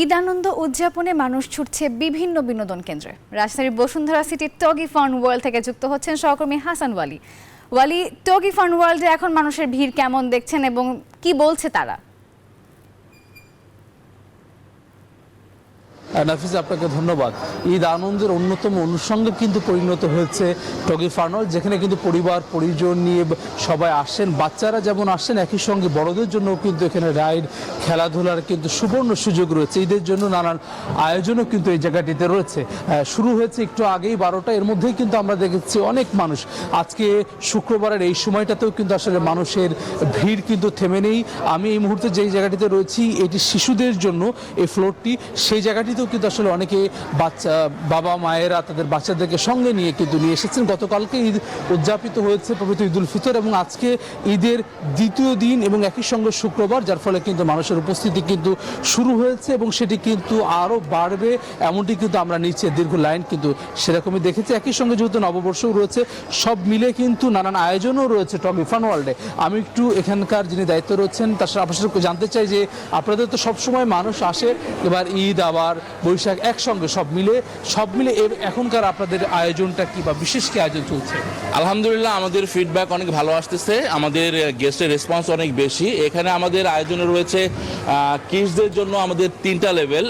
ঈদ আনন্দ উদযাপনে মানুষ ছুটছে বিভিন্ন বিনোদন কেন্দ্রে। রাজধানীর বসুন্ধরা সিটির টগি ফান ওয়ার্ল্ড থেকে যুক্ত হচ্ছেন সহকর্মী হাসান ওয়ালি। ওয়ালি, টগি ফান ওয়ার্ল্ডে এখন মানুষের ভিড় কেমন দেখছেন এবং কি বলছে তারা? নাফিস, আপনাকে ধন্যবাদ। ঈদ আনন্দের অন্যতম অনুষঙ্গে কিন্তু পরিণত হয়েছে টগি ফান ওয়ার্ল্ড, যেখানে কিন্তু পরিবার পরিজন নিয়ে সবাই আসেন। বাচ্চারা যেমন আসেন, একই সঙ্গে বড়দের জন্য কিন্তু এখানে রাইড, খেলাধুলার কিন্তু সুবর্ণ সুযোগ রয়েছে। ঈদের জন্য নানান আয়োজনও কিন্তু এই জায়গাটিতে রয়েছে। শুরু হয়েছে একটু আগেই 12টা, এর মধ্যেই কিন্তু আমরা দেখেছি অনেক মানুষ। আজকে শুক্রবারের এই সময়টাতেও কিন্তু আসলে মানুষের ভিড় কিন্তু থেমে নেই। আমি এই মুহূর্তে যেই জায়গাটিতে রয়েছি, এটি শিশুদের জন্য এই ফ্লোরটি। সেই জায়গাটিতেও কিন্তু আসলে অনেকে বাবা মায়েরা তাদের বাচ্চাদেরকে সঙ্গে নিয়ে কিন্তু নিয়ে এসেছেন। গতকালকে ঈদ উদযাপিত হয়েছে, পবিত্র ঈদুল ফিতর, এবং আজকে ঈদের দ্বিতীয় দিন এবং একই সঙ্গে শুক্রবার, যার ফলে কিন্তু মানুষের উপস্থিতি কিন্তু শুরু হয়েছে এবং সেটি কিন্তু আরও বাড়বে, এমনটি কিন্তু আমরা নিচে দীর্ঘ লাইন কিন্তু সেরকমই দেখেছি। একই সঙ্গে যেহেতু নববর্ষও রয়েছে, সব মিলে কিন্তু নানান আয়োজনও রয়েছে টগি ফান ওয়ার্ল্ডে। আমি একটু এখানকার যিনি দায়িত্ব রয়েছেন তার সাথে জানতে চাই যে আপনাদের তো সবসময় মানুষ আসে, এবার ঈদ আবার বৈশাখ একসঙ্গে সব মিলে এখনকার আপনাদের আয়োজনটা কি বা বিশেষ কি আয়োজন চলছে? আলহামদুলিল্লাহ, আমাদের ফিডব্যাক অনেক ভালো আসতেছে, আমাদের গেস্টের রেসপন্স অনেক বেশি। এখানে আমাদের আয়োজনে রয়েছে কিডসদের জন্য আমাদের 3টা লেভেল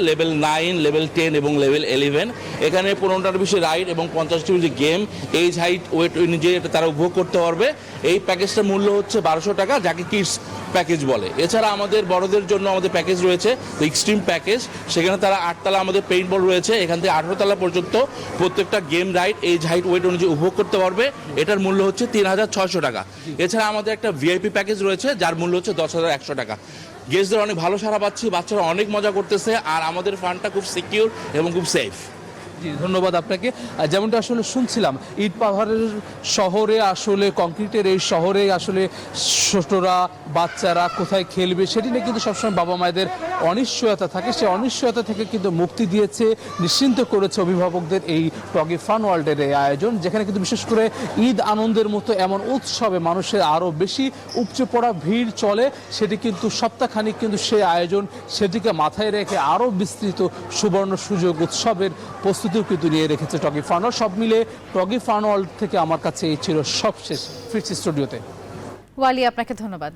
9, লেভেল 10 এবং লেভেল 11। এখানে 15টার বেশি রাইড এবং 50টি বেশি গেম, এজ হাইট ওয়েট অনুযায়ী তারা উপভোগ করতে পারবে। এই প্যাকেজটার মূল্য হচ্ছে 1200 টাকা, যাকে কিডস প্যাকেজ বলে। এছাড়া আমাদের বড়দের জন্য আমাদের প্যাকেজ রয়েছে এক্সট্রিম প্যাকেজ। সেখানে তারা 8তলা আমাদের পেইন্ট বল রয়েছে, এখান থেকে 18তলা পর্যন্ত প্রত্যেকটা game ride age height weight অনুযায়ী উপভোগ করতে পারবে। এটার মূল্য হচ্ছে 3600 টাকা। এছাড়া আমাদের একটা ভিআইপি প্যাকেজ রয়েছে, যার মূল্য হচ্ছে 10100 টাকা। গেস্টদের অনেক ভালো সাড়া পাচ্ছি, বাচ্চারা অনেক মজা করতেছে, আর আমাদের ফান্ডটা খুব সিকিউর এবং খুব সেফ। জি, ধন্যবাদ আপনাকে। যেমনটা আসলে শুনছিলাম, ইট পাহাড়ের শহরে আসলে কংক্রিটের এই শহরে আসলে ছোটরা বাচ্চারা কোথায় খেলবে সেটি নিয়ে কিন্তু সবসময় বাবা মায়েদের অনিশ্চয়তা থাকে। সেই অনিশ্চয়তা থেকে কিন্তু মুক্তি দিয়েছে, নিশ্চিন্ত করেছে অভিভাবকদের এই টগি ফান ওয়ার্ল্ডের এই আয়োজন, যেখানে কিন্তু বিশেষ করে ঈদ আনন্দের মতো এমন উৎসবে মানুষের আরও বেশি উপচে পড়া ভিড় চলে। সেটি কিন্তু সপ্তাহখানিক কিন্তু সেই আয়োজন, সেটিকে মাথায় রেখে আরও বিস্তৃত সুবর্ণ সুযোগ উৎসবের প্রস্তুতিও কিন্তু নিয়ে রেখেছে টগি ফান ওয়ার্ল্ড। সব মিলে টগি ফান ওয়ার্ল্ড থেকে আমার কাছে এই ছিল সবশেষ। ফিরছি স্টুডিওতে। ওয়ালি, আপনাকে ধন্যবাদ।